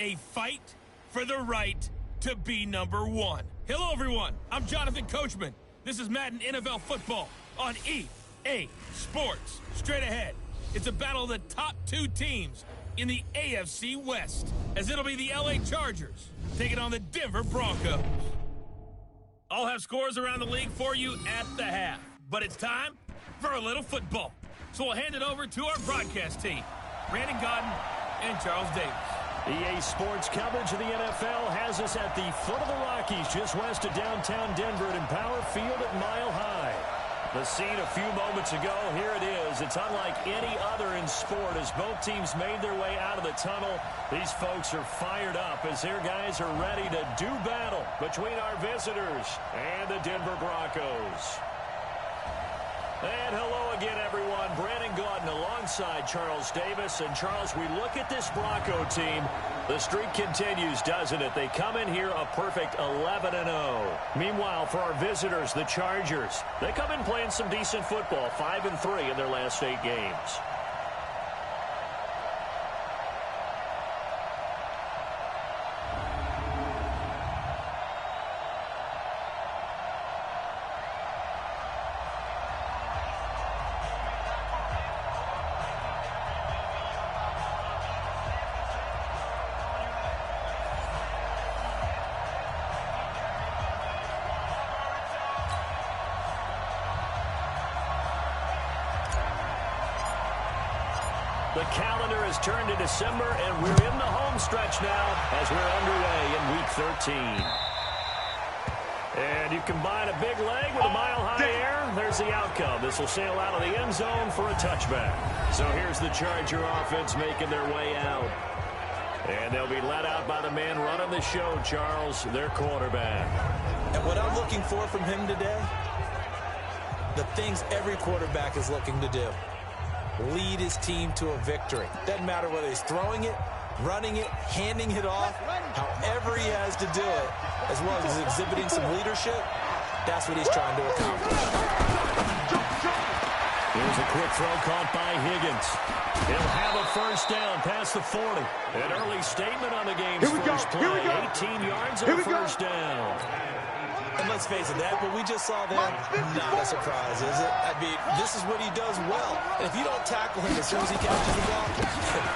a fight for the right to be number one. Hello, everyone. I'm Jonathan Coachman. This is Madden NFL Football on EA Sports. Straight ahead, it's a battle of the top two teams in the AFC West, as it'll be the LA Chargers taking on the Denver Broncos. I'll have scores around the league for you at the half, but it's time for a little football. So we'll hand it over to our broadcast team, Brandon Godden and Charles Davis. EA Sports coverage of the NFL has us at the foot of the Rockies, just west of downtown Denver at Empower Field at Mile High. The scene a few moments ago, here it is. It's unlike any other in sport as both teams made their way out of the tunnel. These folks are fired up as their guys are ready to do battle between our visitors and the Denver Broncos. And hello again, everyone. Brandon Godden alongside Charles Davis. And, Charles, we look at this Bronco team. The streak continues, doesn't it? They come in here a perfect 11-0. Meanwhile, for our visitors, the Chargers, they come in playing some decent football, 5-3 in their last 8 games. The calendar has turned to December, and we're in the home stretch now as we're underway in Week 13. And you combine a big leg with a mile-high air, there's the outcome. This will sail out of the end zone for a touchback. So here's the Charger offense making their way out. And they'll be let out by the man running the show, Charles, their quarterback. And what I'm looking for from him today, the things every quarterback is looking to do. Lead his team to a victory. Doesn't matter whether he's throwing it, running it, handing it off, however he has to do it, as well as exhibiting some leadership, that's what he's trying to accomplish. Here's a quick throw caught by Higgins. He'll have a first down past the 40. An early statement on the game's first play. 18 yards and a first down. And let's face it, that what we just saw there, not a surprise, is it? I mean, this is what he does well. And if you don't tackle him as soon as he catches the ball,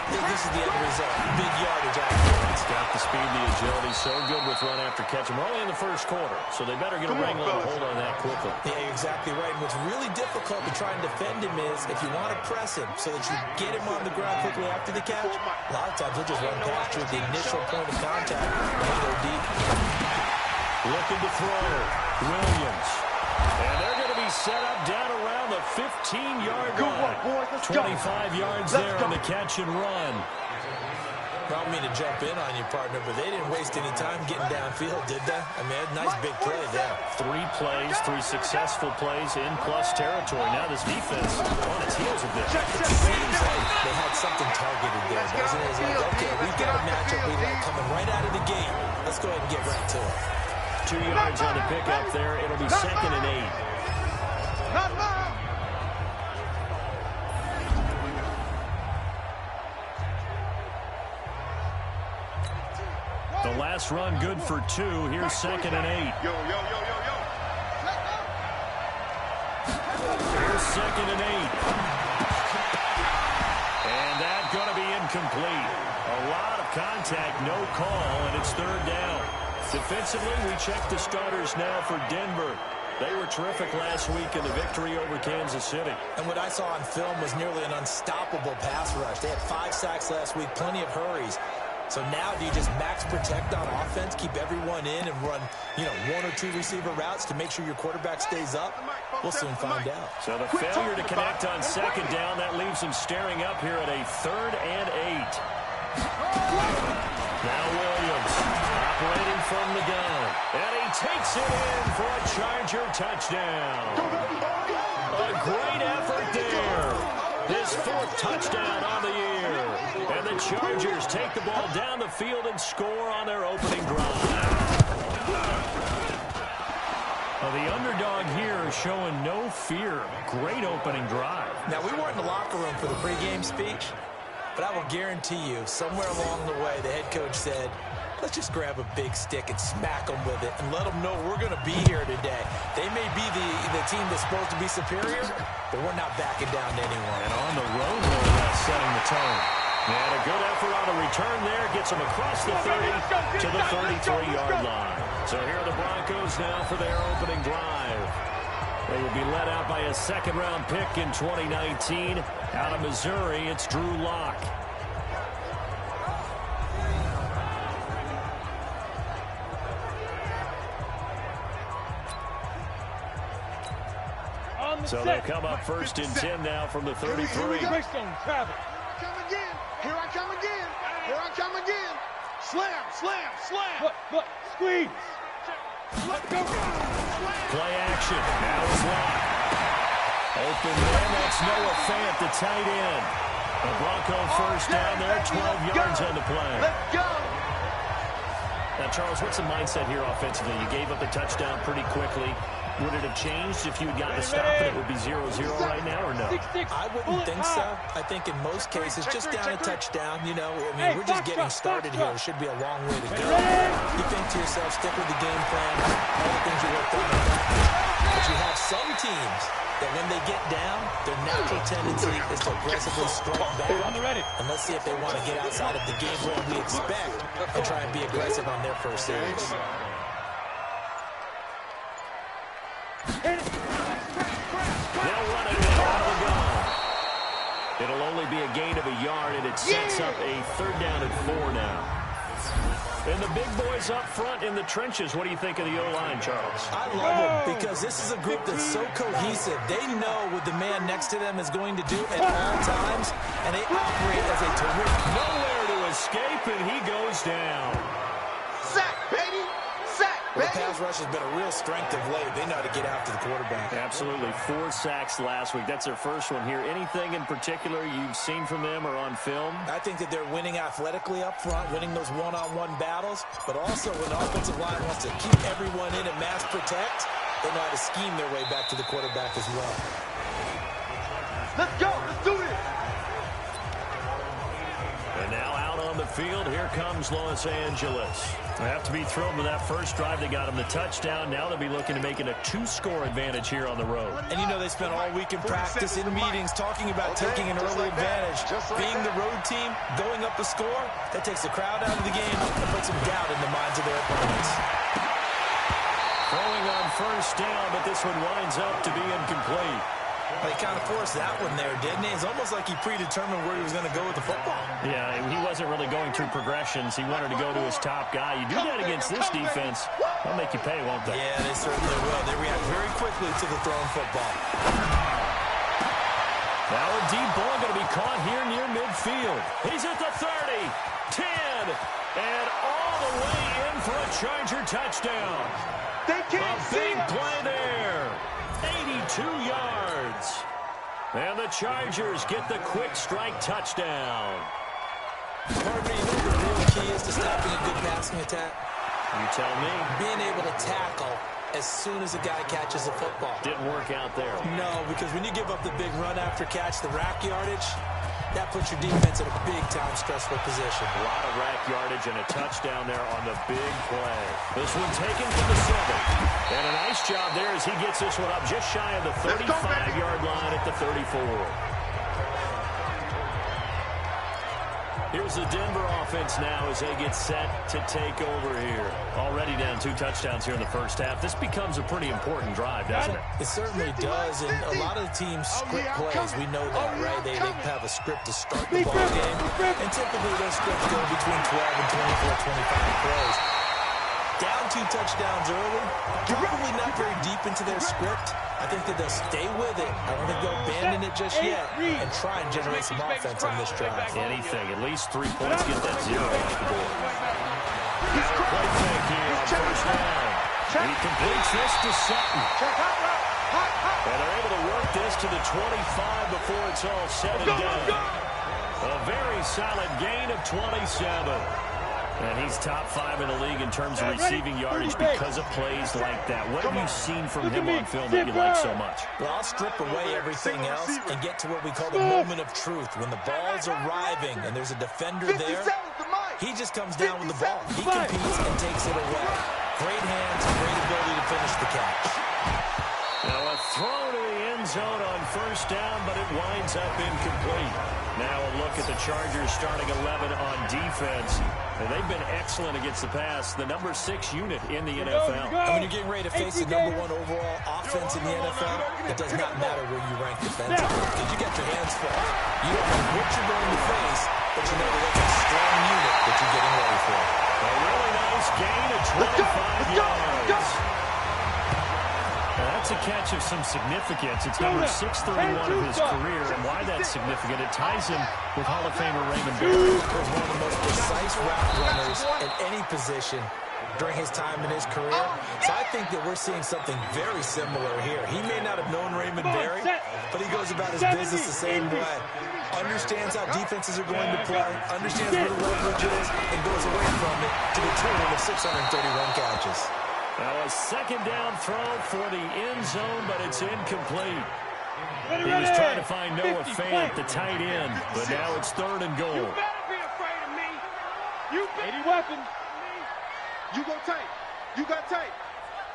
this is the end result. Big yardage out there. He's got the speed, the agility, so good with run after catch. We're only in the first quarter, so they better get a wrangle and hold on that quickly. Yeah, you're exactly right. And what's really difficult to try and defend him is if you want to press him so that you get him on the ground quickly after the catch, a lot of times he'll just run past you at the initial point of contact and go deep. Looking to throw, Williams. And they're going to be set up down around the 15-yard line. 25 yards there on the catch and run. I don't mean to jump in on you, partner, but they didn't waste any time getting downfield, did they? I mean, nice big play there. 3 plays, 3 successful plays in plus territory. Now this defense on its heels a bit. It seems like they had something targeted there, doesn't it? It's like, okay, we've got a matchup we like coming right out of the gate. Let's go ahead and get right to it. 2 yards on the pickup there. It'll be 2nd and 8. The last run good for 2. Here's 2nd and 8. Here's 2nd and 8. And that's going to be incomplete. A lot of contact, no call, and it's 3rd down. Defensively, we check the starters now for Denver. They were terrific last week in the victory over Kansas City. And what I saw on film was nearly an unstoppable pass rush. They had 5 sacks last week, plenty of hurries. So now do you just max protect on offense, keep everyone in, and run, 1 or 2 receiver routes to make sure your quarterback stays up? We'll soon find out. So the failure to connect on 2nd down, that leaves them staring up here at a 3rd and 8. Now Williams operating from the gun. And he takes it in for a Charger touchdown. A great effort there. His 4th touchdown on the year. And the Chargers take the ball down the field and score on their opening drive. Well, the underdog here showing no fear. Great opening drive. Now, we weren't in the locker room for the pregame speech, But I will guarantee you, somewhere along the way, the head coach said, let's just grab a big stick and smack them with it and let them know we're going to be here today. They may be the team that's supposed to be superior, but we're not backing down to anyone. And on the road, more or less, setting the tone. And a good effort on the return there. Gets them across the 30 to the 33-yard line. So here are the Broncos now for their opening drive. They will be led out by a second-round pick in 2019. Out of Missouri, it's Drew Lock. So they'll come up first and 10 now from the 33. Here I come again. Here I come again. Here I come again. Slam, slam, slam. Look, squeeze. Let go. Play action. Now it's Lock. Open man. That's Noah Fant, the tight end. The Bronco first down there, 12 yards on the play. Let's go. Now, Charles, what's the mindset here offensively? You gave up a touchdown pretty quickly. Would it have changed if you had gotten a stop and it would be 0-0 right now, or no? I wouldn't think so. I think in most cases, just down a touchdown, you know, I mean, we're just getting started here. It should be a long way to go. You think to yourself, stick with the game plan, all the things you worked on in practice. But you have some teams that when they get down, their natural tendency is to aggressively strike back. And let's see if they want to get outside of the game plan we expect and try and be aggressive on their first series. They'll run it out of the gun. It'll only be a gain of a yard, and it sets up a third down and 4 now. And the big boys up front in the trenches. What do you think of the O-line, Charles? I love them because this is a group that's so cohesive. They know what the man next to them is going to do at all times, and they operate as a terrific. Nowhere to escape, and he goes down. Sack, baby. Sack, Well, baby. the pass rush has been a real strength of late. They know how to get after the quarterback. Absolutely. 4 sacks last week. That's their first one here. Anything in particular you've seen from them or on film? I think that they're winning athletically up front, winning those one-on-one battles, but also when the offensive line wants to keep everyone in and mass protect, they know how to scheme their way back to the quarterback as well. Let's go. Let's do this. And now out on the field, here comes Los Angeles. They have to be thrilled with that first drive. They got them the touchdown. Now they'll be looking to make it a 2-score advantage here on the road. And you know they spent all week in practice, in meetings, talking about taking an early advantage. Being the road team, going up a score, that takes the crowd out of the game and puts some doubt in the minds of their opponents. Throwing on first down, but this one winds up to be incomplete. Well, he kind of forced that one there, didn't he? It's almost like he predetermined where he was going to go with the football. Yeah, he wasn't really going through progressions. He wanted to go to his top guy. You do that against this defense, they'll make you pay, won't they? Yeah, they certainly will. They react very quickly to the thrown football. Now a deep ball going to be caught here near midfield. He's at the 30, 10, and all the way in for a Charger touchdown. They can't A big play there. 82 yards. And the Chargers get the quick strike touchdown. Harvey, you know what the real key is to stopping a good passing attack? You tell me. Being able to tackle as soon as a guy catches a football. Didn't work out there. No, because when you give up the big run after catch, the rack yardage, that puts your defense in a big-time stressful position. A lot of rack yardage and a touchdown there on the big play. This one taken from the 7. And a nice job there as he gets this one up just shy of the 35-yard line at the 34. Here's the Denver offense now as they get set to take over here. Already down 2 touchdowns here in the first half. This becomes a pretty important drive, doesn't it? It certainly does, and a lot of the teams script plays. We know that, right? They have a script to start the ball game, and typically those scripts go between 12 and 24, 25 plays. Down 2 touchdowns early, probably not very deep into their script. I think that they'll stay with it. I don't think they'll abandon it just yet and try and generate some offense on this drive. Anything, at least 3 points, get that 0 off the board. Play fake here on first down. He completes this to Sutton. And they're able to work this to the 25 before it's all said and done. A very solid gain of 27. And he's top 5 in the league in terms of receiving yardage because of plays like that. What have you seen from him on film that you like so much? Well, I'll strip away everything else and get to what we call the moment of truth. When the ball's arriving and there's a defender there, he just comes down with the ball. He competes and takes it away. Great hands, great ability to finish the catch. Now a throw to the end zone on first down, but it winds up incomplete. Now a look at the Chargers starting 11 on defense. And they've been excellent against the pass, the number 6 unit in the NFL. And when you're getting ready to face the number 1 overall offense in the NFL, it does not matter where you rank defensively because you got your hands full. You don't know what you're going to face, but you know that that's a strong unit that you're getting ready for. A really nice gain of 25 yards. Now that's a catch of some significance. It's number 631 of his career, and why that's significant, it ties him with Hall of Famer Raymond Berry. He was one of the most precise route runners in any position during his time in his career. So I think that we're seeing something very similar here. He may not have known Raymond Berry, but he goes about his business the same way. Understands how defenses are going to play, understands where the leverage is, and goes away from it to the tune of 631 catches. Now a second down throw for the end zone, but it's incomplete. He was trying to find Noah Fant, the tight end, but now it's 3rd and goal. You better be afraid of me. You any weapon. You go tight. You got tight.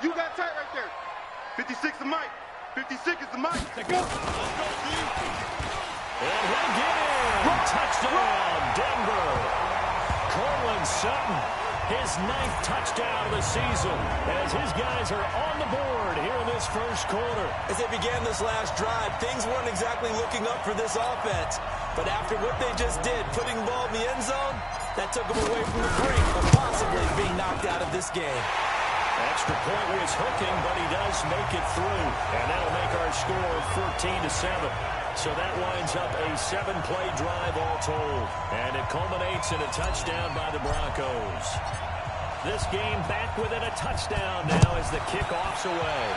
You got tight right there. 56 the mic. 56 is the mic. Take up. And he'll get in. Touchdown, Denver. Cortland Sutton, his 9th touchdown of the season, as his guys are on the board here in this first quarter. As they began this last drive, things weren't exactly looking up for this offense. But after what they just did, putting the ball in the end zone, that took them away from the brink of possibly being knocked out of this game. Extra point was hooking, but he does make it through. And that'll make our score 14-7. So that winds up a 7-play drive all told. And it culminates in a touchdown by the Broncos. This game back within a touchdown now as the kickoff's away.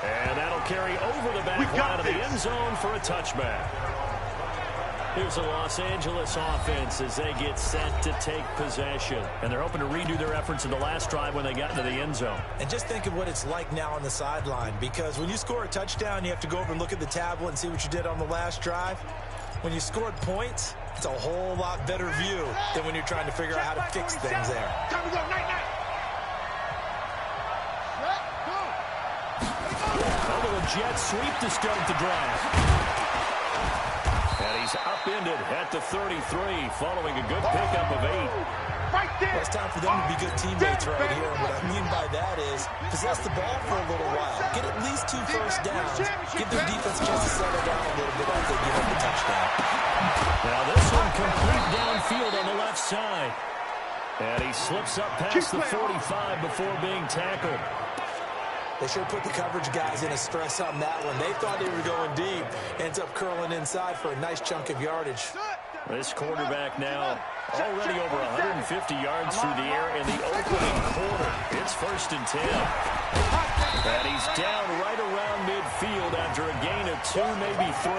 And that'll carry over the back line of the end zone for a touchback. Here's the Los Angeles offense as they get set to take possession. And they're hoping to redo their efforts in the last drive when they got into the end zone. And just think of what it's like now on the sideline, because when you score a touchdown, you have to go over and look at the tablet and see what you did on the last drive. When you scored points, it's a whole lot better view than when you're trying to figure out how to fix things there. Time to go, night. Over the jet sweep to start the drive. And he's upended at the 33 following a good pickup of 8. Right there. Well, it's time for them to be good teammates right here. And what I mean by that is possess the ball for a little while. Get at least 2 first downs. Give their defense a chance to settle down a little bit after they give up the touchdown. Now this one complete downfield on the left side. And he slips up past the 45 before being tackled. They sure put the coverage guys in a stress on that one. They thought they were going deep. Ends up curling inside for a nice chunk of yardage. This quarterback now already over 150 yards through the air in the opening quarter. It's 1st and 10. And he's down right around midfield after a gain of 2, maybe 3.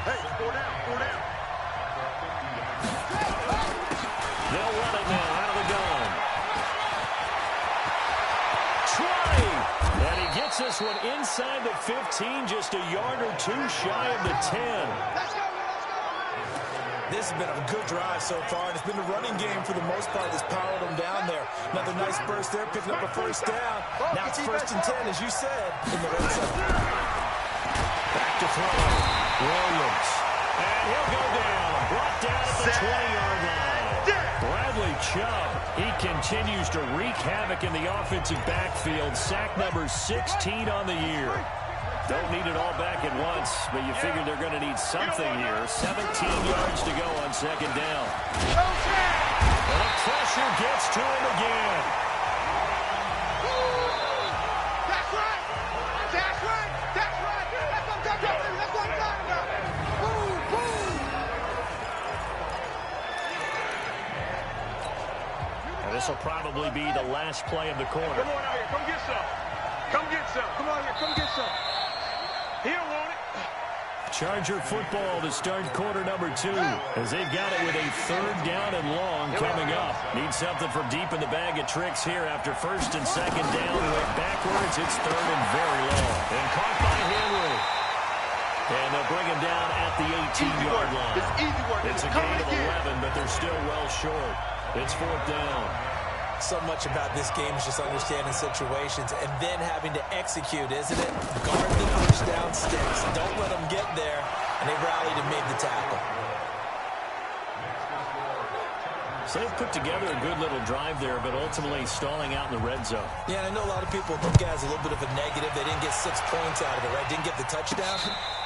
Hey, 4 down. They'll run it now out of the gun. And he gets this one inside the 15, just a yard or 2 shy of the 10. This has been a good drive so far, and it's been the running game for the most part that's powered them down there. Another nice burst there, picking up a first down. Now it's 1st and 10, as you said, in the red zone. Back to throw. Williams. And he'll go down. Brought down at the 20-yard line. Bradley Chubb, he continues to wreak havoc in the offensive backfield. Sack number 16 on the year. Don't need it all back at once, but you figure they're going to need something here. 17 yards to go on 2nd down. And the pressure gets to him again. That's right. That's right. That's right. That's what I'm talking about. That's what I'm talking about. Boom, boom. And this will probably be the last play of the quarter. Come on out here. Come get some. Come get some. Come on here. Come get some. He don't want it. Charger football to start quarter number 2, as they've got it with a 3rd down and long coming up. Need something from deep in the bag of tricks here after 1st and 2nd down. Went backwards. It's 3rd and very long. And caught by Henry. And they'll bring him down at the 18-yard line. It's easy work. It's a gain of 11, but they're still well short. It's 4th down. So much about this game is just understanding situations and then having to execute, isn't it? Guard the first down sticks. Don't let them get there. And they rallied and made the tackle. So they've put together a good little drive there, but ultimately stalling out in the red zone. Yeah, and I know a lot of people look at it as a little bit of a negative. They didn't get 6 points out of it, right? Didn't get the touchdown.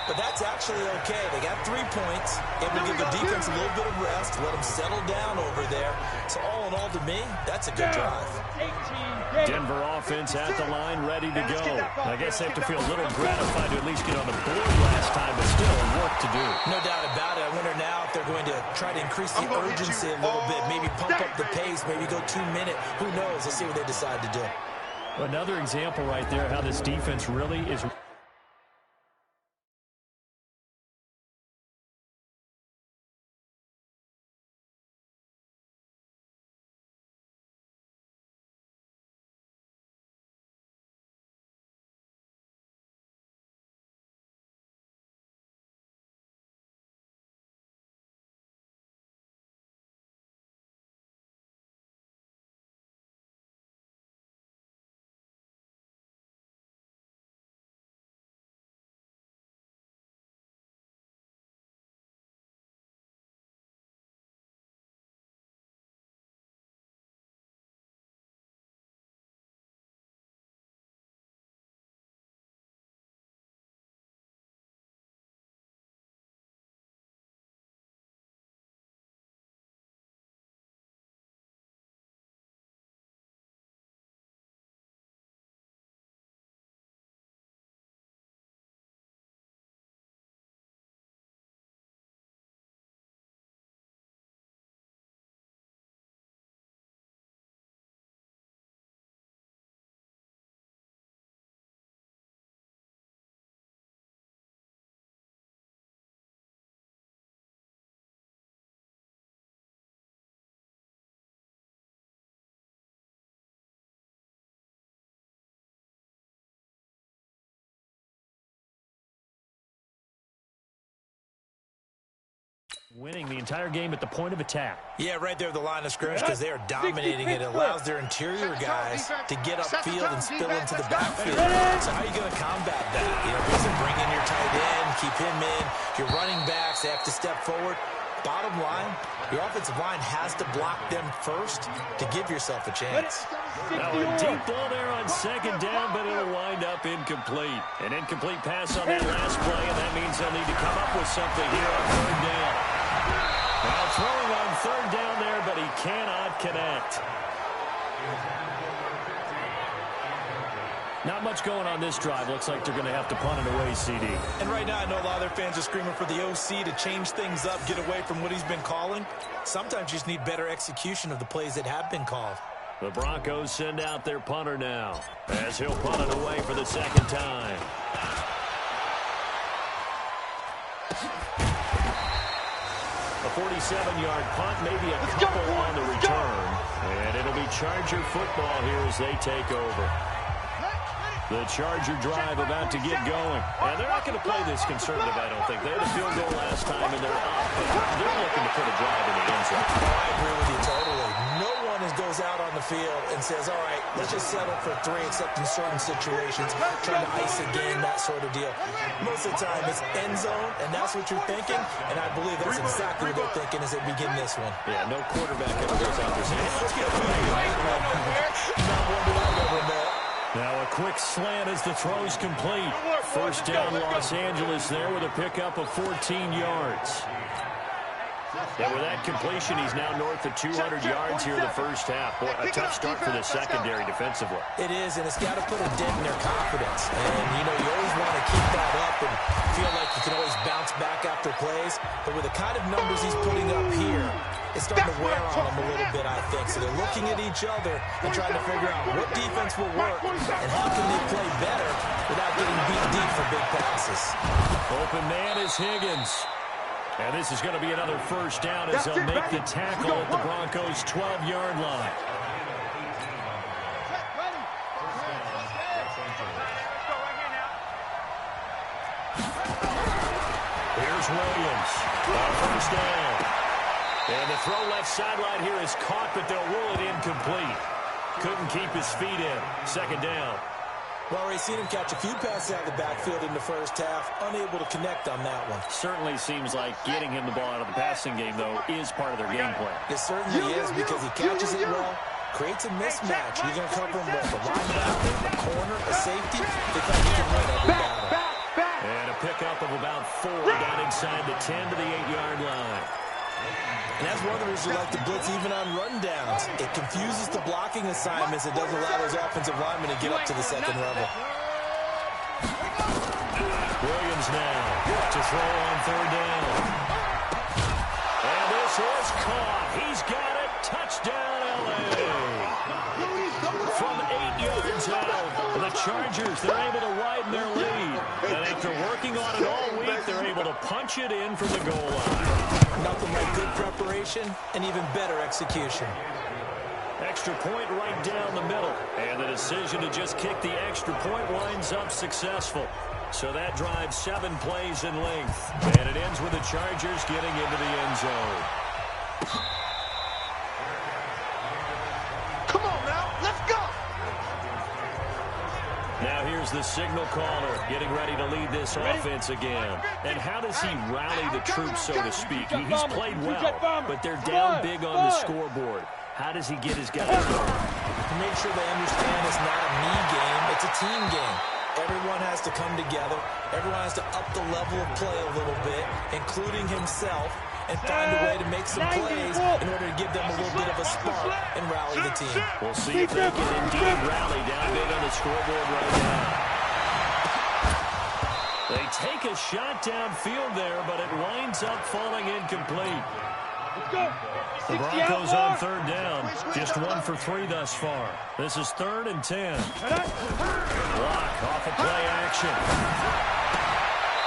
But that's actually okay. They got 3 points. It will give the defense a little bit of rest, let them settle down over there. So all in all, to me, that's a good drive. Denver offense at the line, ready to go. I guess they have to feel a little gratified to at least get on the board last time, but still work to do. No doubt about it. I wonder now if they're going to try to increase the urgency a little bit, maybe pump up the pace, maybe go 2 minute. Who knows? Let's see what they decide to do. Another example right there how this defense really is. Winning the entire game at the point of attack. Yeah, right there at the line of scrimmage, because they are dominating it. It allows their interior guys to get upfield and spill into the backfield. So how are you going to combat that? You know, because bring in your tight end, keep him in. Your running backs, they have to step forward. Bottom line, your offensive line has to block them first to give yourself a chance. Now a deep ball there on 2nd down, but it'll wind up incomplete. An incomplete pass on that last play, and that means they'll need to come up with something here on 3rd down. Now throwing on 3rd down there, but he cannot connect. Not much going on this drive. Looks like they're going to have to punt it away, CD. And right now, I know a lot of their fans are screaming for the OC to change things up, get away from what he's been calling. Sometimes you just need better execution of the plays that have been called. The Broncos send out their punter now, as he'll punt it away for the 2nd time. A 47-yard punt, maybe a couple on the return. And it'll be Charger football here as they take over. The Charger drive about to get going. And they're not going to play this conservative, I don't think. They had a field goal last time, and they're up. But they're looking to put a drive in the end zone. Oh, I agree with you totally. No one goes out on the field and says, all right, let's just settle for 3, except in certain situations, trying to ice a game, that sort of deal. Most of the time, it's end zone, and that's what you're thinking. And I believe that's exactly what they're thinking as they begin this one. Yeah, no quarterback ever goes out there saying, let's get a Not one that I've ever met. Now a quick slant as the throw's complete. 1st down Los Angeles there with a pickup of 14 yards. And with that completion, he's now north of 200 yards here in the 1st half. Boy, a tough start for the secondary defensively. It is, and it's got to put a dent in their confidence. And, you know, you always want to keep that up and feel like you can always bounce back after monster plays, but with the kind of numbers he's putting up here, it's starting to wear on him a little bit, I think. So they're looking at each other and trying to figure out what defense will work and how can they play better without getting beat deep for big passes. Open man is Higgins. And this is going to be another first down as they'll make the tackle at the Broncos' 12-yard line. Here's Williams. First down. And the throw left sideline here is caught, but they'll rule it incomplete. Couldn't keep his feet in. Second down. Well, already seen him catch a few passes out of the backfield in the first half. Unable to connect on that one. Certainly seems like getting him the ball out of the passing game, though, is part of their game plan. It certainly is because he catches it well, creates a mismatch. You're going to cover him with a linebacker, a corner, a safety. They think he can win every battle. And a pickup of about 4 down inside the 10 to the 8-yard line. And that's one of the reasons we like to blitz even on rundowns. It confuses the blocking assignments. It doesn't allow those offensive linemen to get up to the second level. Williams now to throw on third down. And this is caught. He's got it. Touchdown, L.A. From 8 yards out, the Chargers, they're able to widen their lead. And after working on it all week, they're able to punch it in from the goal line. Nothing like good preparation and even better execution. Extra point right down the middle. And the decision to just kick the extra point winds up successful. So that drives 7 plays in length. And it ends with the Chargers getting into the end zone. Come on now, let's go! Now here's the signal caller getting ready to lead this offense again. And how does he rally the troops, so to speak? He's played well, but they're down big on the scoreboard. How does he get his guys going? To make sure they understand it's not a me game, it's a team game. Everyone has to come together. Everyone has to up the level of play a little bit, including himself, and find a way to make some plays in order to give them a little bit of a spark and rally the team. We'll see if they can indeed rally down big on the scoreboard right now. They take a shot downfield there, but it winds up falling incomplete. The Broncos on third down. Just 1 for 3 thus far. This is 3rd and 10. Block off of play action.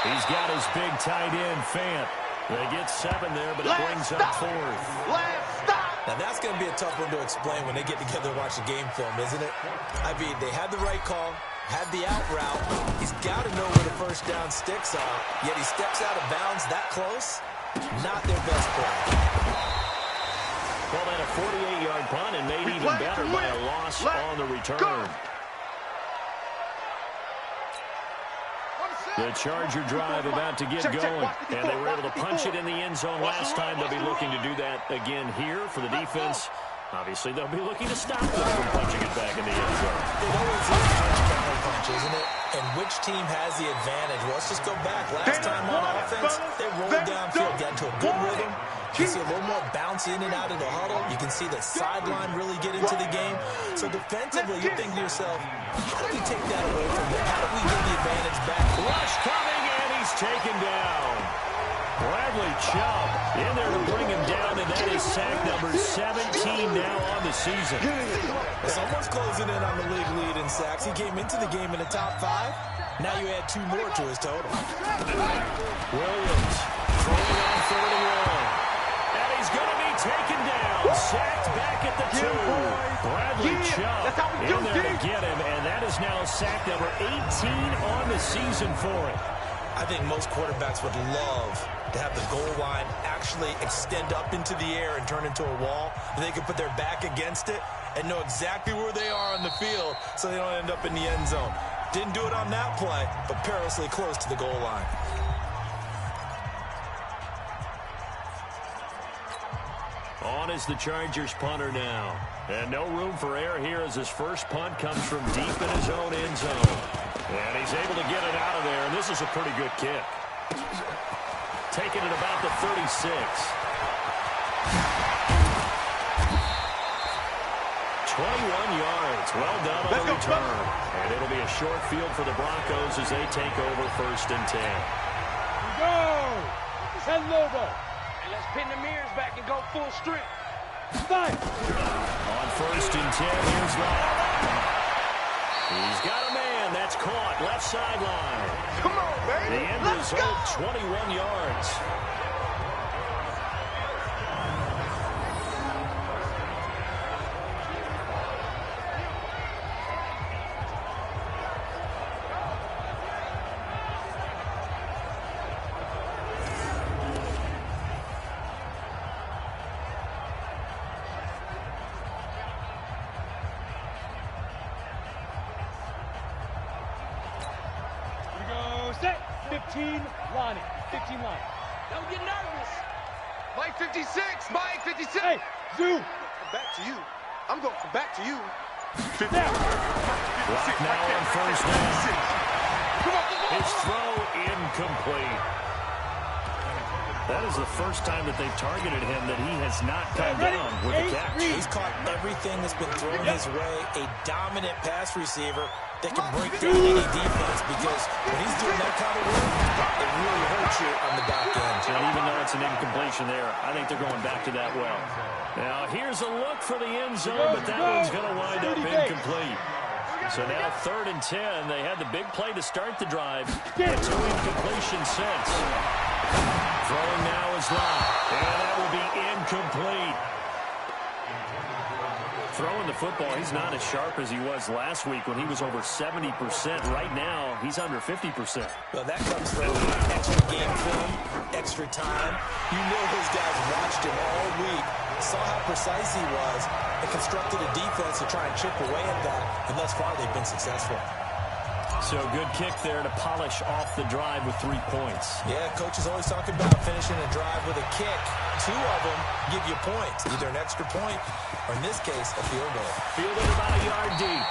He's got his big tight end, Fant. They get 7 there, but it brings up 4th. Now that's going to be a tough one to explain when they get together and watch the game film, isn't it? I mean, they had the right call, had the out route. He's got to know where the first down sticks are, yet he steps out of bounds that close. Not their best play. Well, that a 48-yard punt and made even better by a loss on the return. The Charger drive about to get going, and they were able to punch it in the end zone last time. They'll be looking to do that again here for the defense. Obviously, they'll be looking to stop them from punching it back in the end zone. It always is punch, isn't it? And which team has the advantage? Well, let's just go back. Last time on offense, they rolled downfield, got into a good rhythm. You can see a little more bounce in and out of the huddle. You can see the sideline really get into the game. So defensively, you think to yourself, how do we take that away from them? How do we get the advantage back? Rush coming, and he's taken down. Bradley Chubb in there to bring him down, and that is sack number 17 now on the season. Someone's closing in on the league lead in sacks. He came into the game in the top 5. Now you add 2 more to his total. Williams throwing on 3rd and 1. And he's going to be taken down. Sacked back at the 2. Bradley Chubb in there to get him, and that is now sack number 18 on the season for him. I think most quarterbacks would love to have the goal line actually extend up into the air and turn into a wall. They can put their back against it and know exactly where they are on the field so they don't end up in the end zone. Didn't do it on that play, but perilously close to the goal line. On is the Chargers punter now. And no room for error here as his first punt comes from deep in his own end zone. And he's able to get it out of there, and this is a pretty good kick. Taking it about the 36. 21 yards. Well done on the return. And it'll be a short field for the Broncos as they take over 1st and 10. Go! Lobo. And let's pin the mirrors back and go full strength. Fire. On 1st and 10, here's Love. He's got a man. That's caught. Left sideline. Come on, baby. The end result, 21 yards. Set. 15, Lonnie. 15, Lonnie. Don't get nervous. Mike 56. Mike 56. Hey, Zoo. Come back to you. I'm going to come back to you. Now. Clock now on 1st down. Come on. His throw incomplete. That is the first time that they've targeted him that he has not come down with a catch. He's caught everything that's been thrown his way. A dominant pass receiver that can break down any defense, because when he's doing that kind of work, it really hurts you on the back end. And even though it's an incompletion there, I think they're going back to that well. Now here's a look for the end zone, but that one's going to wind up incomplete. So now 3rd and 10. They had the big play to start the drive, but 2 incompletions since. Throwing now is Love, and that will be incomplete. Throwing the football, he's not as sharp as he was last week when he was over 70%. Right now, he's under 50%. Well, that comes from extra game film, extra time. You know those guys watched him all week, saw how precise he was, and constructed a defense to try and chip away at that, and thus far they've been successful. So good kick there to polish off the drive with 3 points. Yeah, coach is always talking about finishing a drive with a kick. 2 of them give you points, either an extra point or, in this case, a field goal. Fielded about a yard deep.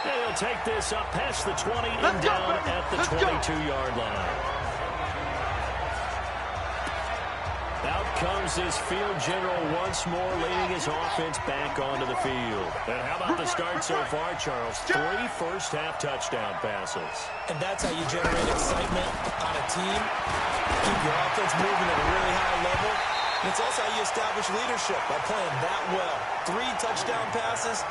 And he'll take this up past the 20 and down at the 22-yard line. Out comes this field general once more, leading his offense back onto the field. And how about the start so far, Charles? 3 first-half touchdown passes. And that's how you generate excitement on a team. Keep your offense moving at a really high level. And it's also how you establish leadership by playing that well. 3 touchdown passes,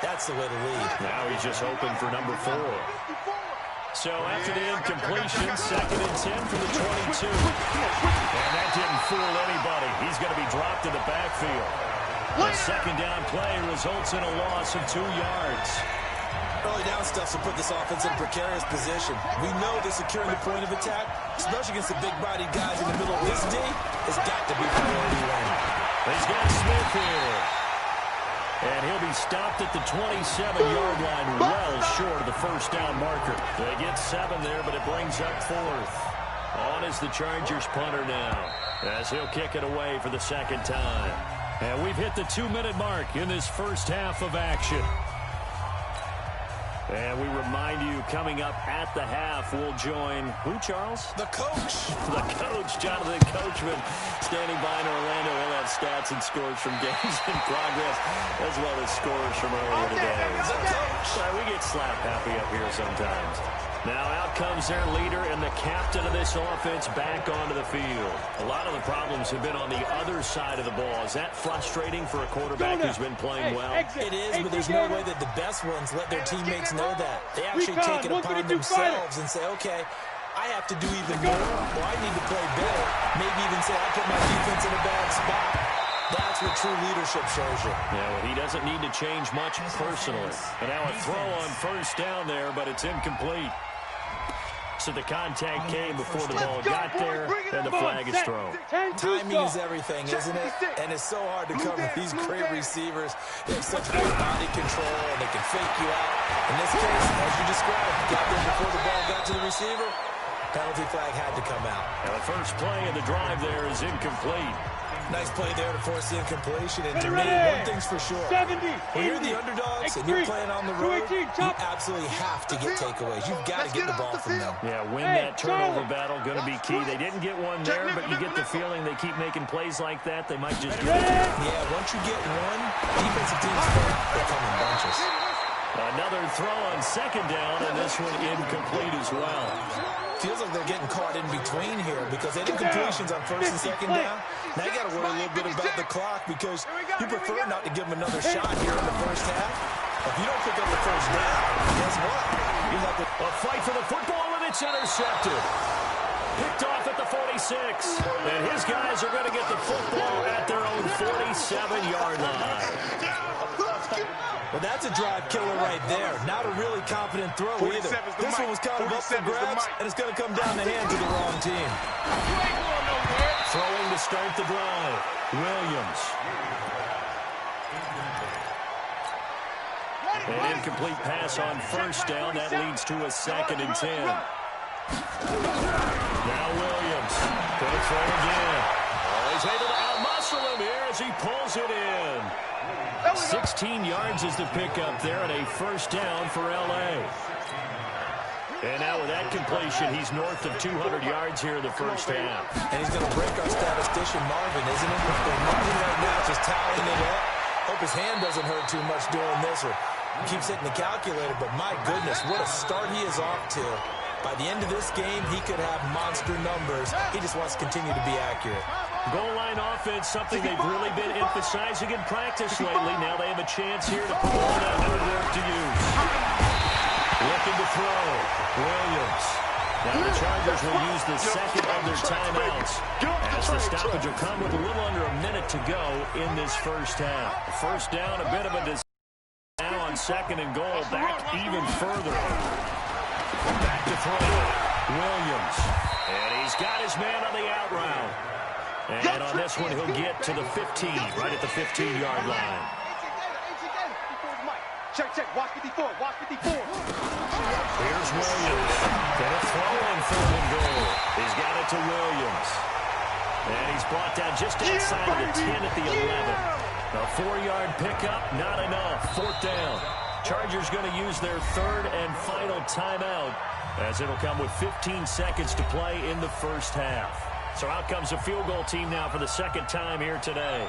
that's the way to lead. Now he's just hoping for number 4. So after the incompletion, 2nd and 10 from the 22. And that didn't fool anybody. He's going to be dropped in the backfield. The second down play results in a loss of 2 yards. Early down stuff will put this offense in a precarious position. We know that securing the point of attack, especially against the big-bodied guys in the middle of this D, has got to be priority 1. He's got Smith here. And he'll be stopped at the 27-yard line, well short of the first down marker. They get 7 there, but it brings up 4th. On is the Chargers punter now, as he'll kick it away for the 2nd time. And we've hit the 2-minute mark in this first half of action. And we remind you, coming up at the half, we'll join who, Charles? The coach. The coach, Jonathan Coachman, standing by in Orlando. We'll have stats and scores from games in progress, as well as scores from earlier today. We get slap happy up here sometimes. Now out comes their leader and the captain of this offense back onto the field. A lot of the problems have been on the other side of the ball. Is that frustrating for a quarterback who's been playing well? It is, but there's no way that the best ones let their teammates know that. They actually take it upon themselves and say, okay, I have to do even more, or I need to play better. Maybe even say, I put my defense in a bad spot. That's what true leadership shows you. Yeah, well, he doesn't need to change much personally. And now a throw on first down there, but it's incomplete. So the contact came before the ball got there, and the flag is thrown. Timing is everything, isn't it? And it's so hard to cover these great receivers. They have such great body control, and they can fake you out. In this case, as you described, got there before the ball got to the receiver. Penalty flag had to come out. And the first play of the drive there is incomplete. Nice play there to force the incompletion. And to me, one thing's for sure. 70, when you're the underdogs and you're playing on the road, you absolutely have to get takeaways. You've got to get the ball from them. Yeah, win that turnover battle, going to be key. They didn't get one there, but you get the feeling they keep making plays like that, they might just get it. Yeah, once you get one, defensive teams they come in bunches. Another throw on second down, and this one incomplete as well. Feels like they're getting caught in between here because they did completions on first and second down. Now you got to worry a little bit about the clock because you prefer not to give them another shot here in the first half. If you don't pick up the first down, guess what? You have a fight for the football, and it's intercepted. Picked off at the 46. And his guys are going to get the football at their own 47-yard line. Well, that's a drive killer right there. Not a really confident throw either. This one was kind of up for grabs, and it's going to come down the hands of the wrong team. Throwing to start the drive. Williams. An incomplete pass on first down. That leads to a 2nd and 10. Now Williams. Going to throw again. Oh, he's able to outmuscle him here as he pulls it in. 16 yards is the pickup there, and a first down for L.A. And now with that completion, he's north of 200 yards here in the first half. And he's going to break our statistician, Marvin, isn't he? Marvin right now just tallying it up. Hope his hand doesn't hurt too much doing this or keeps hitting the calculator, but my goodness, what a start he is off to. By the end of this game, he could have monster numbers. He just wants to continue to be accurate. Goal line offense, something they've really been emphasizing in practice lately. Now they have a chance here to put all that hard work to use. Looking to throw. Williams. Now the Chargers will use the second of their timeouts as the stoppage will come with a little under a minute to go in this first half. First down, a bit of a disaster. Now on 2nd and goal, back even further. Back to throw. Williams. And he's got his man on the out route. And on this one, he'll get to the 15, right at the 15-yard line. Check, watch 54, watch 54. Here's Williams. Gonna throw on 3rd and goal. He's got it to Williams. And he's brought down just outside of the 10 at the 11. A 4-yard pickup, not enough. 4th down. Chargers going to use their 3rd and final timeout as it'll come with 15 seconds to play in the first half. So out comes a field goal team now for the 2nd time here today.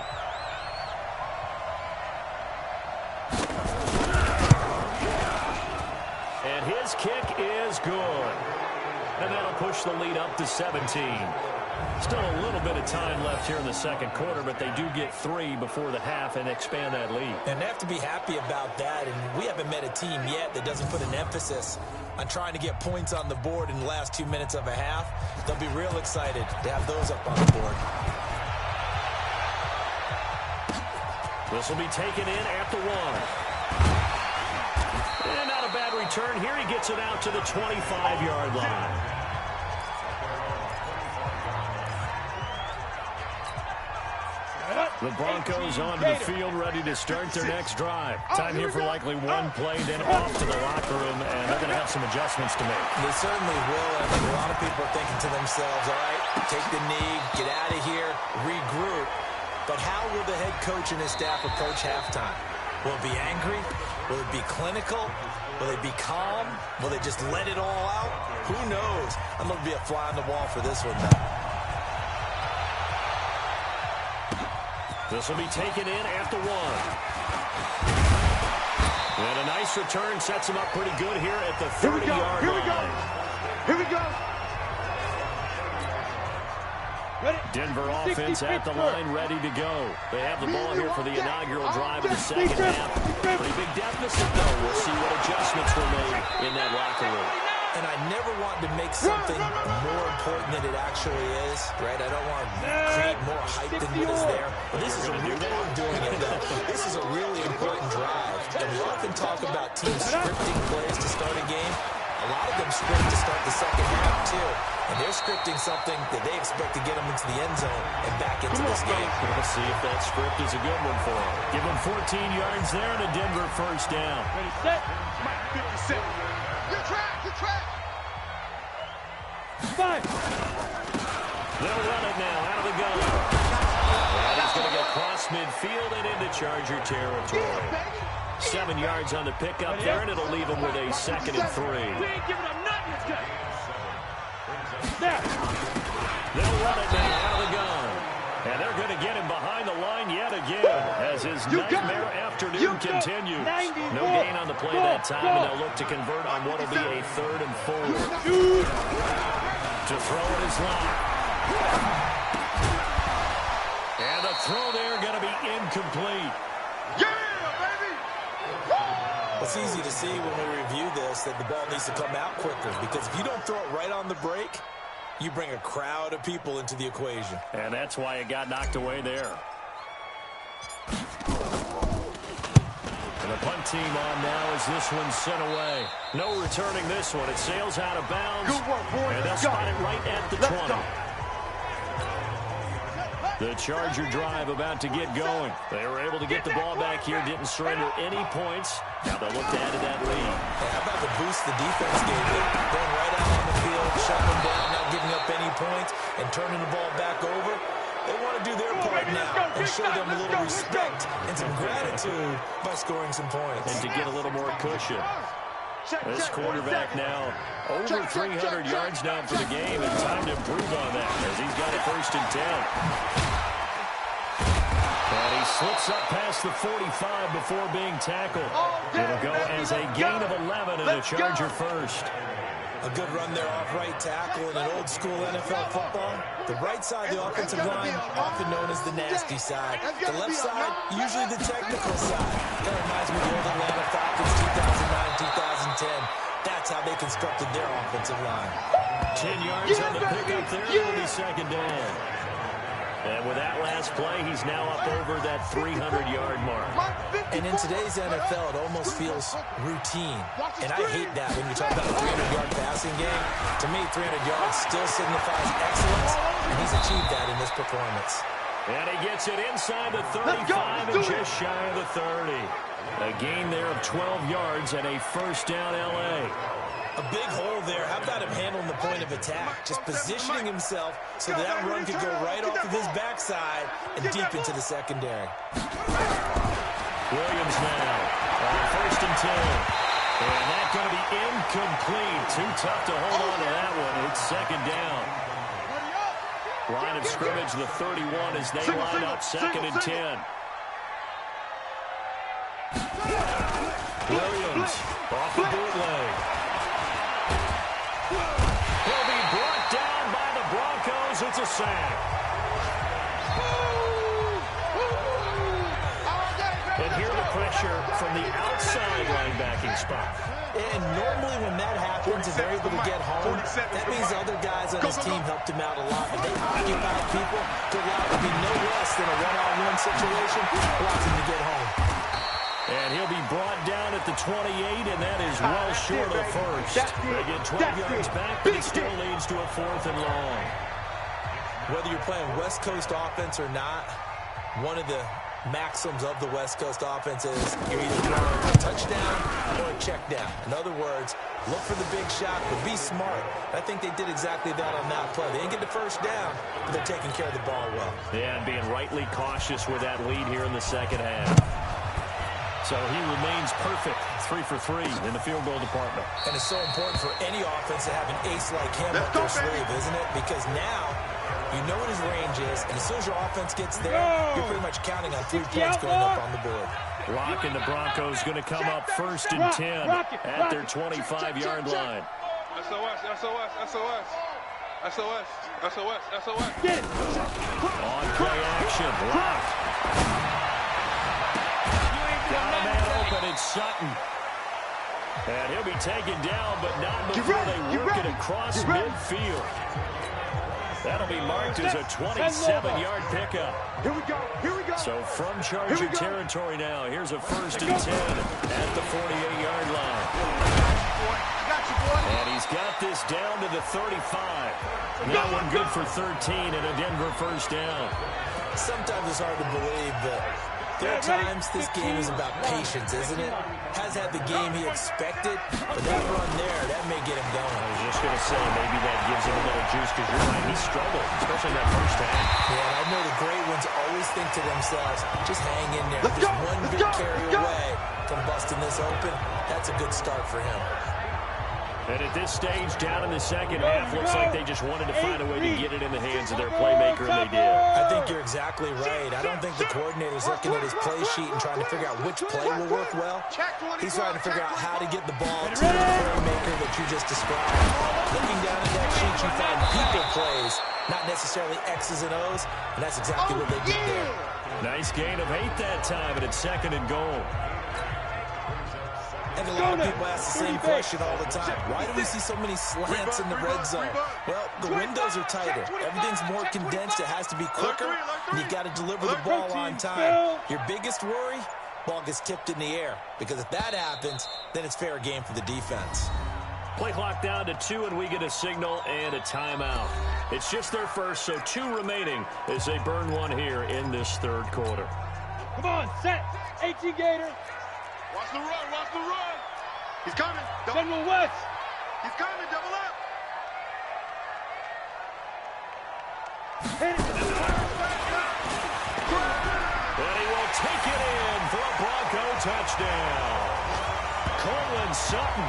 And his kick is good. And that'll push the lead up to 17. Still a little bit of time left here in the 2nd quarter, but they do get 3 before the half and expand that lead. And they have to be happy about that. And we haven't met a team yet that doesn't put an emphasis on trying to get points on the board in the last 2 minutes of a half. They'll be real excited to have those up on the board. This will be taken in at the 1. And not a bad return here. He gets it out to the 25-yard line. The Broncos onto the field, ready to start their next drive. Time here for likely one play, then off to the locker room, and they're going to have some adjustments to make. They certainly will. I think a lot of people are thinking to themselves, all right, take the knee, get out of here, regroup. But how will the head coach and his staff approach halftime? Will it be angry? Will it be clinical? Will they be calm? Will they just let it all out? Who knows? I'm going to be a fly on the wall for this one, though. This will be taken in at the 1. And a nice return sets him up pretty good here at the 30-yard line. Here we go. Denver offense at the line, ready to go. They have the ball here for the inaugural drive of the 2nd half. Pretty big deficit, though. We'll see what adjustments were made in that locker room. And I never want to make something more important than it actually is, right? I don't want to create more hype than what is there. But this is a really doing it, though. This is a really important drive. And we often talk about teams scripting plays to start a game. A lot of them script to start the 2nd half, too. And they're scripting something that they expect to get them into the end zone and back into this game. We'll see if that script is a good one for them. Give them 14 yards there and a Denver first down. Ready, set. Mike, 57. Good track, good track. 5. They'll run it now out of the gun. And he's going to get cross midfield and into Charger territory. 7 yards on the pickup there, and it'll leave him with a 2nd and 3. We ain't giving up nothing, this guy. They'll run it now out of the gun. And they're going to get him behind the line yet again as his nightmare afternoon continues. No gain on the play that time, and they'll look to convert on what will be a 3rd and 4. To throw it is Locke. And the throw there going to be incomplete. It's easy to see when we review this that the ball needs to come out quicker, because if you don't throw it right on the break, you bring a crowd of people into the equation. And that's why it got knocked away there. And the punt team on now as this one's sent away. No returning this one. It sails out of bounds. Good work, boys. And they'll spot it right at the 20. The Charger drive about to get going. They were able to get the ball back here, didn't surrender any points. Now they'll look to add to that lead. Hey, how about the boost the defense gave them? Going right out on the field, shutting them down, not giving up any points, and turning the ball back over. They want to do their part now and show them a little respect and some gratitude by scoring some points. And to get a little more cushion. This quarterback now over 300 yards now for the game, and time to improve on that as he's got a 1st and 10. And he slips up past the 45 before being tackled. It'll go as a gain of 11 and a Charger first. A good run there off right tackle in an old-school NFL football. The right side of the offensive line, often known as the nasty side. The left side, usually the technical side. That reminds me of the old Atlanta Falcons 2009, 2010. That's how they constructed their offensive line. 10 yards on the pickup there. It'll be 2nd down. And with that last play, he's now up over that 300-yard mark. And in today's NFL, it almost feels routine. And I hate that when you talk about a 300-yard passing game. To me, 300 yards still signifies excellence, and he's achieved that in this performance. And he gets it inside the 35 and just shy of the 30. A gain there of 12 yards and a 1st down L.A. A big hole there. How about him handling the point of attack? Just positioning himself so that run could go right off of his backside and deep into the secondary. Williams now on 1st and 10. And that's going to be incomplete. Too tough to hold on to that one. It's 2nd down. Line of scrimmage, the 31 as they line up 2nd and 10. Williams off the bootleg. He'll be brought down by the Broncos. It's a sack. And here the pressure from the outside linebacking spot. And normally when that happens and they're able to get home, that means other guys on his team helped him out a lot. And they occupy people to allow it to be no less than a one-on-one situation, allows him to get home. And he'll be brought down at the 28, and that is well short of the 1st. They get 12 yards back, but it still leads to a 4th and long. Whether you're playing West Coast offense or not, one of the maxims of the West Coast offense is you're either throwing a touchdown or a check down. In other words, look for the big shot, but be smart. I think they did exactly that on that play. They didn't get the 1st down, but they're taking care of the ball well. Yeah, and being rightly cautious with that lead here in the 2nd half. So he remains perfect, 3 for 3 in the field goal department. And it's so important for any offense to have an ace like him up their sleeve, isn't it? Because now you know what his range is, and as soon as your offense gets there, you're pretty much counting on 3 points going up on the board. Locke and the Broncos going to come up 1st and 10 at their 25-yard line. SOS, SOS, SOS. SOS, SOS, SOS. On play action, Locke. Got a man open, it's Sutton. And he'll be taken down, but not before they work it across midfield. That'll be marked as a 27-yard pickup. Here we go, here we go. So from Charger territory now, here's a 1st and 10 at the 48-yard line. And he's got this down to the 35. That one good for 13 and a Denver 1st down. Sometimes it's hard to believe, but there are times this game is about patience, isn't it? Has had the game he expected, but that run there, that may get him going. I was just going to say, maybe that gives him a little juice because you're right, he struggled, especially in that 1st half. Yeah, and I know the great ones always think to themselves, just hang in there. Just one big carry away from busting this open. That's a good start for him. And at this stage, down in the second half, looks like they just wanted to find a way to get it in the hands of their playmaker, and they did. I think you're exactly right. I don't think the coordinator's looking at his play sheet and trying to figure out which play will work well. He's trying to figure out how to get the ball to the playmaker that you just described. Looking down at that sheet, you find people plays, not necessarily X's and O's, and that's exactly what they did there. Nice gain of 8 that time, and it's 2nd and goal. And a lot of people ask the same question all the time. Why do we see so many slants in the red zone? Well, the windows are tighter. Everything's more condensed. It has to be quicker, and you got to deliver the ball on time. Your biggest worry? Ball gets tipped in the air. Because if that happens, then it's fair game for the defense. Play clock down to 2, and we get a signal and a timeout. It's just their first, so 2 remaining as they burn one here in this third quarter. Come on, set. 18 Gator. Watch the run, watch the run. He's coming. General West. He's coming, double up. Hit it. And he will take it in for a Bronco touchdown. Courtland Sutton,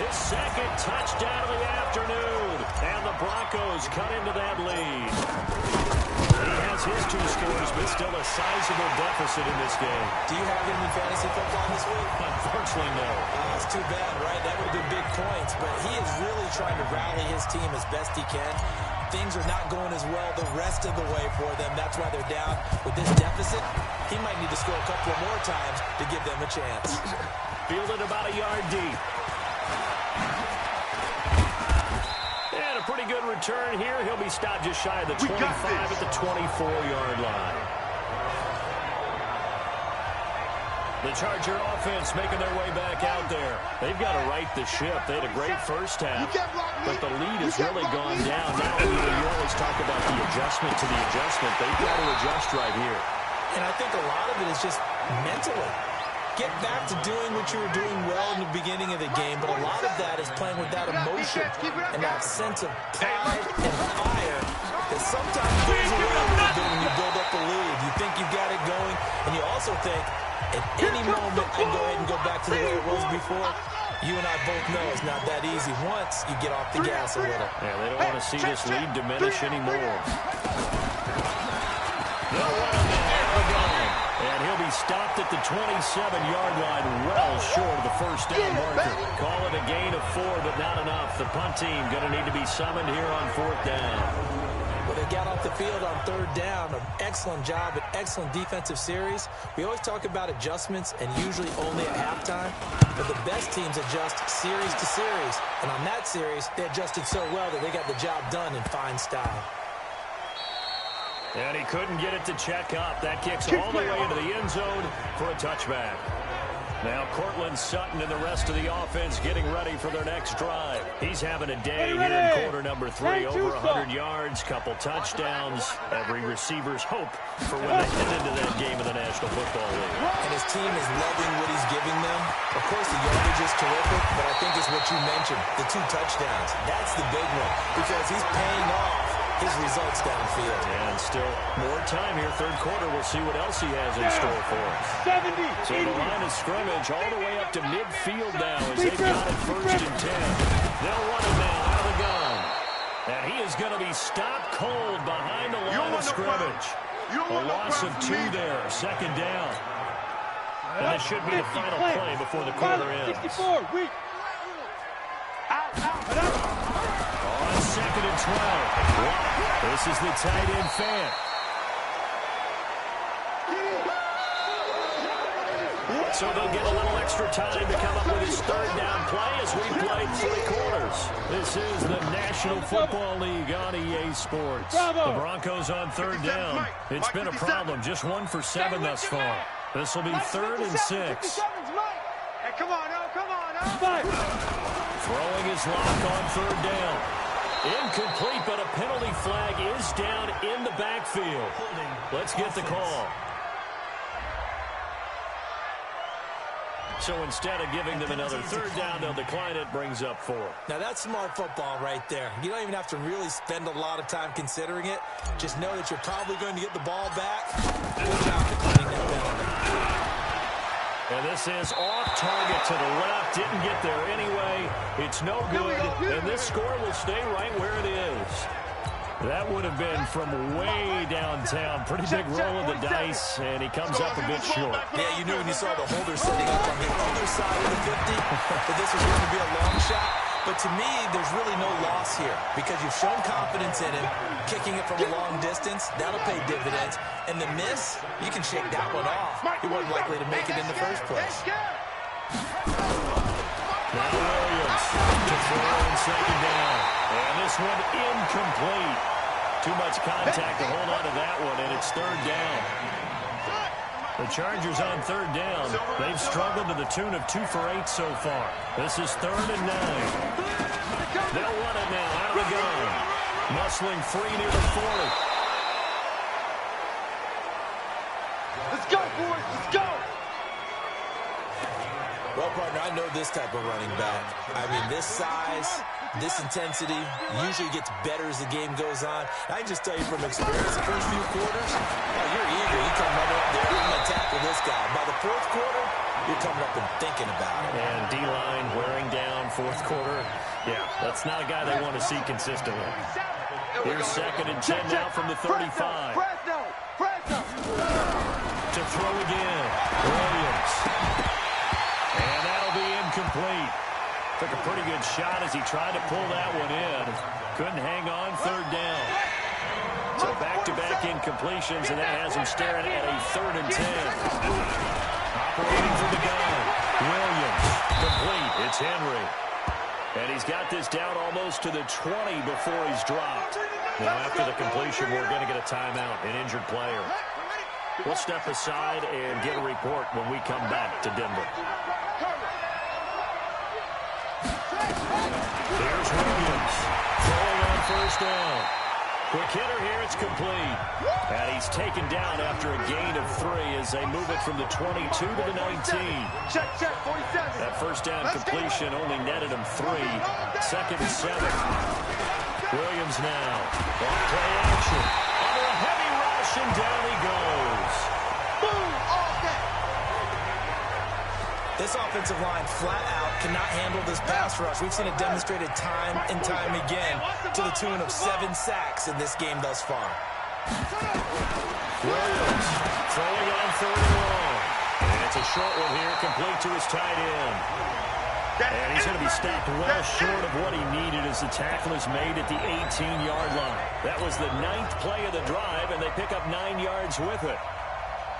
his 2nd touchdown of the afternoon. And the Broncos cut into that lead. He has his 2 scores, but still a sizable deficit in this game. Do you have him in fantasy football this week? Unfortunately, no. It's too bad, right? That would have been big points, but he is really trying to rally his team as best he can. Things are not going as well the rest of the way for them. That's why they're down. With this deficit, he might need to score a couple of more times to give them a chance. Fielded about a yard deep. And a pretty good return here. He'll be stopped just shy of the 25 at the 24-yard line. The Charger offense making their way back out there. They've got to right the ship. They had a great first half, but the lead has really gone down. Now, you always talk about the adjustment to the adjustment. They've got to adjust right here. And I think a lot of it is just mentally. Get back to doing what you were doing well in the beginning of the game, but a lot of that is playing with that emotion and that sense of pride and fire that sometimes goes away a little bit when you build up a lead. You think you've got it going, and you also think, at any moment, I can go ahead and go back to the way it was before. You and I both know it's not that easy once you get off the gas a little. Yeah, they don't want to see this lead diminish anymore. They'll run him out of the gun. And he'll be stopped at the 27-yard line, well short of the first down marker. Call it a gain of 4, but not enough. The punt team going to need to be summoned here on 4th down. Well, they got off the field on 3rd down. An excellent job, an excellent defensive series. We always talk about adjustments, and usually only at halftime. But the best teams adjust series to series. And on that series, they adjusted so well that they got the job done in fine style. And he couldn't get it to check up. That kicks all the way into the end zone for a touchback. Now Courtland Sutton and the rest of the offense getting ready for their next drive. He's having a day here in quarter number 3. Over 100 yards, couple touchdowns. Every receiver's hope for when they head into that game of the National Football League. And his team is loving what he's giving them. Of course, the yardage is terrific, but I think it's what you mentioned, the 2 touchdowns. That's the big one because he's paying off his results downfield. And still more time here, third quarter. We'll see what else he has in store for us. 70, so the line of scrimmage all the way up to midfield now as they've got it 1st and 10. They'll run it now out of the gun. And he is going to be stopped cold behind the line of scrimmage. A loss of 2 there, 2nd down. And this should be the final play before the quarter ends. 64, weak. Out, out, out. On 2nd and 12. This is the tight end fan. So they'll get a little extra time to come up with his 3rd down play as we played 3 quarters. This is the National Football League on EA Sports. The Broncos on 3rd down. It's been a problem. Just 1 for 7 thus far. This will be 3rd and 6. Hey, come on, oh, come on, oh. Throwing his lock on 3rd down. Incomplete, but a penalty flag is down in the backfield. Let's get the call. So instead of giving them another 3rd down, they'll decline it, brings up 4. Now that's smart football right there. You don't even have to really spend a lot of time considering it. Just know that you're probably going to get the ball back. Good job declining that penalty. And this is off target to the left. Didn't get there anyway. It's no good. And this score will stay right where it is. That would have been from way downtown. Pretty big roll of the dice, and he comes up a bit short. Yeah, you knew when you saw the holder setting up on the other side of the 50 that this was going to be a long shot. But to me, there's really no loss here because you've shown confidence in him. Kicking it from a long distance, that'll pay dividends. And the miss, you can shake that one off. He wasn't likely to make it in the first place. Now Williams to throw in second down. And this one incomplete. Too much contact to hold on to that one, and it's third down. The Chargers on third down. They've struggled to the tune of 2 for 8 so far. This is 3rd and 9. They'll run it now out of the gun. Muscling free near the 40. Let's go, boys. Let's go. Well, partner, I know this type of running back. I mean, this size, this intensity usually gets better as the game goes on. I can just tell you from experience, the first few quarters, you're eager. You come running up there, I'm going to tackle this guy. By the 4th quarter, you're coming up and thinking about it. And D-line wearing down 4th quarter. Yeah, that's not a guy they want to see consistently. Here's 2nd and 10 now from the 35. To throw again, Williams. And that'll be incomplete. Took a pretty good shot as he tried to pull that one in. Couldn't hang on, 3rd down. So back-to-back incompletions, and that has him staring at a 3rd and 10. Operating from the gun. Williams, complete. It's Henry. And he's got this down almost to the 20 before he's dropped. Now after the completion, we're going to get a timeout, an injured player. We'll step aside and get a report when we come back to Denver. Here's Williams. Throwing on 1st down. Quick hitter here. It's complete. And he's taken down after a gain of 3 as they move it from the 22 to the 19. That 1st down completion only netted him 3. 2nd and 7. Williams now. On play action. Under a heavy rush, and down he goes. This offensive line flat out cannot handle this pass rush. We've seen it demonstrated time and time again to the tune of 7 sacks in this game thus far. Williams throwing on 3rd and long. And it's a short one here, complete to his tight end. And he's going to be stopped well short of what he needed as the tackle is made at the 18-yard line. That was the 9th play of the drive, and they pick up 9 yards with it.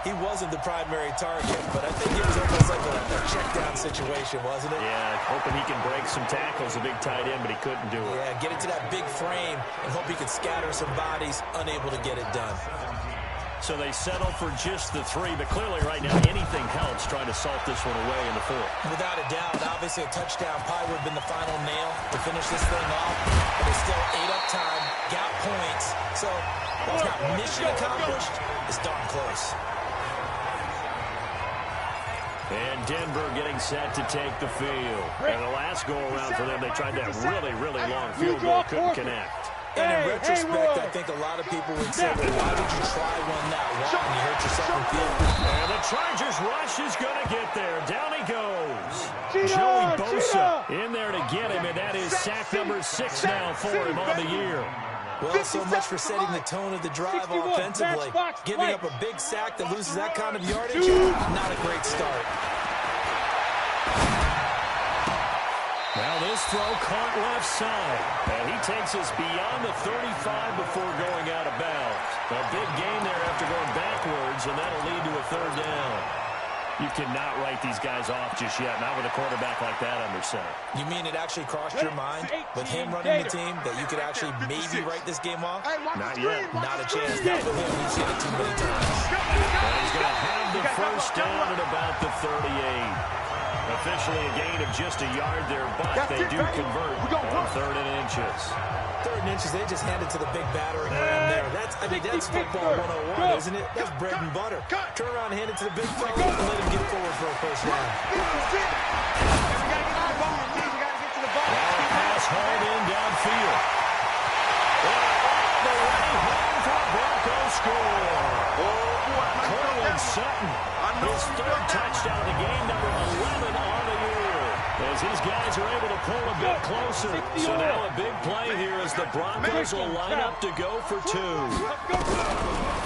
He wasn't the primary target, but I think it was almost like a check-down situation, wasn't it? Yeah, hoping he can break some tackles, a big tight end, but he couldn't do it. Yeah, get into that big frame and hope he could scatter some bodies, unable to get it done. So they settle for just the 3, but clearly right now anything helps trying to salt this one away in the 4th. Without a doubt, obviously a touchdown probably would have been the final nail to finish this thing off, but they still ate up time, got points, so while it's not mission accomplished, it's darn close. And Denver getting set to take the field. And the last go-around for them, they tried that really, really long field goal, couldn't connect. And in retrospect, I think a lot of people would say, well, why did you try one that long? You hurt yourself in field. And the Chargers rush is going to get there. Down he goes. Joey Bosa in there to get him, and that is sack number 6 now for him on the year. Well, so much for setting the tone of the drive offensively. Giving up a big sack that loses that kind of yardage, not a great start. Now this throw caught left side, and he takes us beyond the 35 before going out of bounds. A big gain there after going backwards, and that'll lead to a 3rd down. You cannot write these guys off just yet, not with a quarterback like that under center. You mean it actually crossed your mind with him running the team that you could actually maybe write this game off? Not yet. Not a chance. Not with him. We've seen it too many times. And he's going to have the 1st down at about the 38. Officially a gain of just a yard there, but they do convert on 3rd and inches. 3rd and inches, they just hand it to the big battering ram there. That's football 101, isn't it? That's bread and butter. Turn around and hand it to the big fella and let him get forward for a 1st down. Pass hauled in downfield. All the way home for a Bronco score. Cortland Sutton His third touchdown of the game, number 11 on the year. As these guys are able to pull a bit closer. So now a big play here as the Broncos will line up to go for two.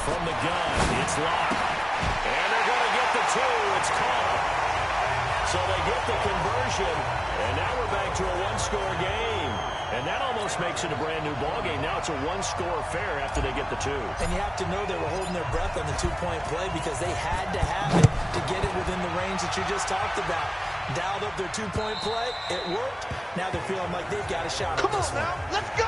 From the gun, it's locked. And they're going to get the two. It's caught. So they get the conversion. And now we're back to a one-score game. And that almost makes it a brand-new ball game. Now it's a one-score affair after they get the two. And you have to know they were holding their breath on the two-point play because they had to have it to get it within the range that you just talked about. Dialed up their two-point play. It worked. Now they're feeling like they've got a shot at this one. Come on now. Let's go.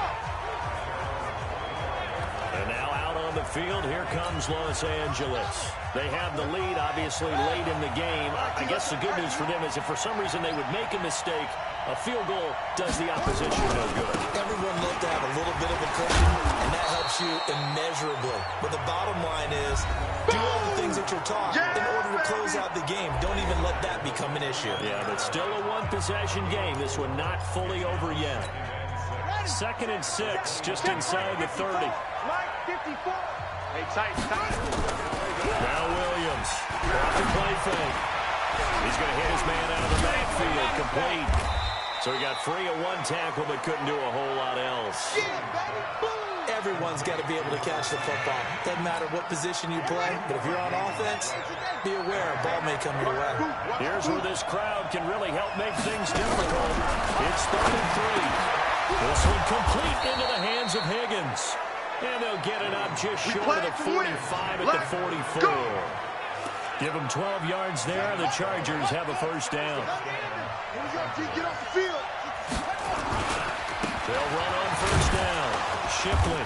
And now out on the field, here comes Los Angeles. They have the lead, obviously, late in the game. I guess the good news for them is if for some reason they would make a mistake, a field goal does the opposition no good. Everyone loves to have a little bit of a cushion, and that helps you immeasurably. But the bottom line is, do all the things that you're taught in order to close out the game. Don't even let that become an issue. Yeah, but still a one-possession game. This one not fully over yet. 2nd and 6, just inside the 30. Mike, 54. Hey, tight. Now Williams, off the play fake. He's going to hit his man out of the backfield, complete. So he got free of one tackle, but couldn't do a whole lot else. Everyone's got to be able to catch the football. Doesn't matter what position you play, but if you're on offense, be aware a ball may come your way. Here's where this crowd can really help make things difficult. It's 3rd and 3. This one complete into the hands of Higgins. And they'll get it up just short of the 45 at the 44. Give them 12 yards there. The Chargers have a first down. Get off the field. They'll run on first down. Shipley.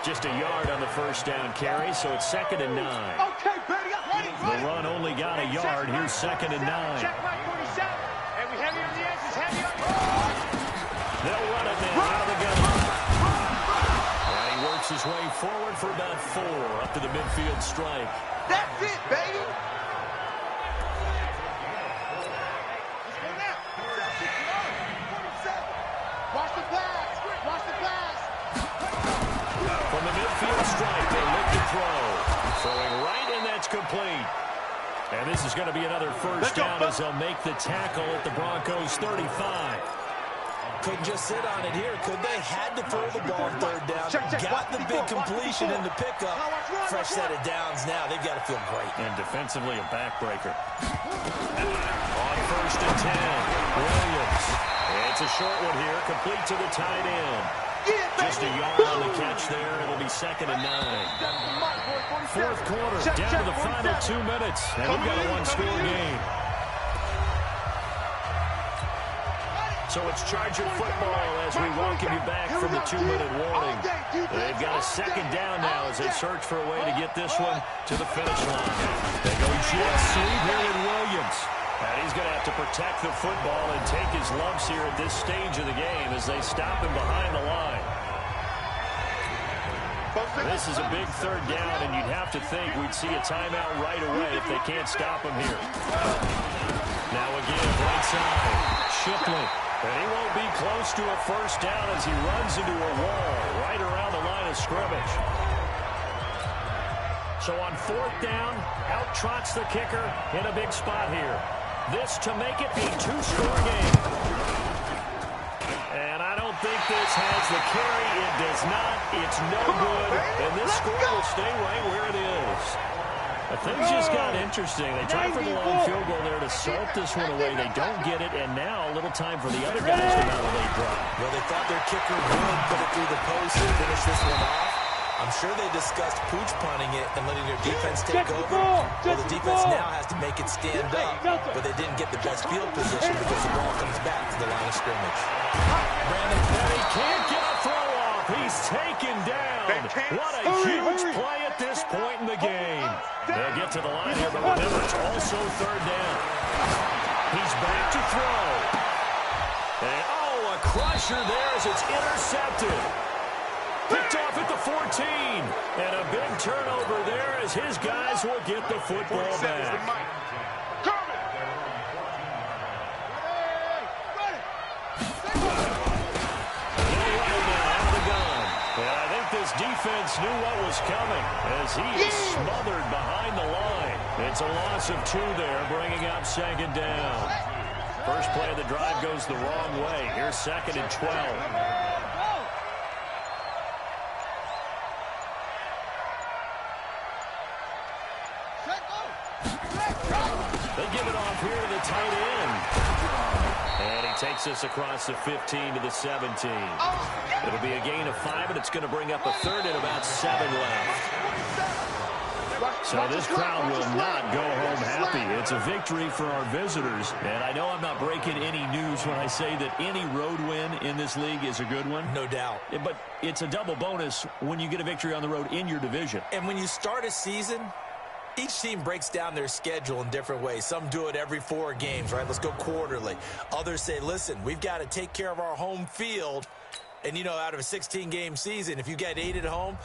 Just a yard on the first down carry, so it's 2nd and 9. Okay, buddy, ready. The run only got a yard. Here's 2nd and 9. Check my 47. And we heavy on the edges, heavy on. They'll run it now out of the gun. And he works his way forward for about 4 up to the midfield stripe. That's it, baby. Watch the pass. Watch the pass. From the midfield stripe, they look to throw. Throwing right, and that's complete. And this is going to be another first down as they'll make the tackle at the Broncos' 35. Couldn't just sit on it here, could they? Had to throw the ball on 3rd down. Got the big completion in the pickup. Fresh set of downs now. They've got to feel great. And defensively, a backbreaker. On 1st and 10, Williams. It's a short one here, complete to the tight end. Just a yard on the catch there. It'll be 2nd and 9. 4th quarter, down to the final 2 minutes. And we've got a one-score game. So it's Charger football as we welcome you back from the 2-minute warning. They've got a 2nd down now as they search for a way to get this one to the finish line. They go jet sweep here in Williams. And he's going to have to protect the football and take his lumps here at this stage of the game as they stop him behind the line. This is a big 3rd down, and you'd have to think we'd see a timeout right away if they can't stop him here. Now again, right side, Shipley. And he won't be close to a first down as he runs into a wall right around the line of scrimmage. So on 4th down, out trots the kicker in a big spot here. This to make it a 2-score game. And I don't think this has the carry. It does not. It's no good. And this score will stay right where it is. Things just got interesting. They tried for the long field goal there to salt this one away. They don't get it, and now a little time for the other guys to mount a late drive. Well, they thought their kicker would put it through the post and finish this one off. I'm sure they discussed pooch punting it and letting their defense take over. Well, the defense now has to make it stand up, but they didn't get the best field position because the ball comes back to the line of scrimmage. Brandon Petty can't get a throw off. He's taken down. What a huge play at this point in the game. They'll get to the line here, but remember, it's also 3rd down. He's back to throw. And, a crusher there as it's intercepted. Picked off at the 14. And a big turnover there as his guys will get the football back. this defense knew what was coming as he is smothered behind the line. It's a loss of 2 there, bringing up 2nd down. First play of the drive goes the wrong way. Here's 2nd and 12. They give it off here to the tight end. And he takes us across the 15 to the 17. It'll be a gain of 5, and it's going to bring up a 3rd and about 7 left. So this crowd will not go home happy. It's a victory for our visitors. And I know I'm not breaking any news when I say that any road win in this league is a good one. No doubt. But it's a double bonus when you get a victory on the road in your division. And when you start a season, each team breaks down their schedule in different ways. Some do it every 4 games, right? Let's go quarterly. Others say, listen, we've got to take care of our home field. And, you know, out of a 16-game season, if you get 8 at home,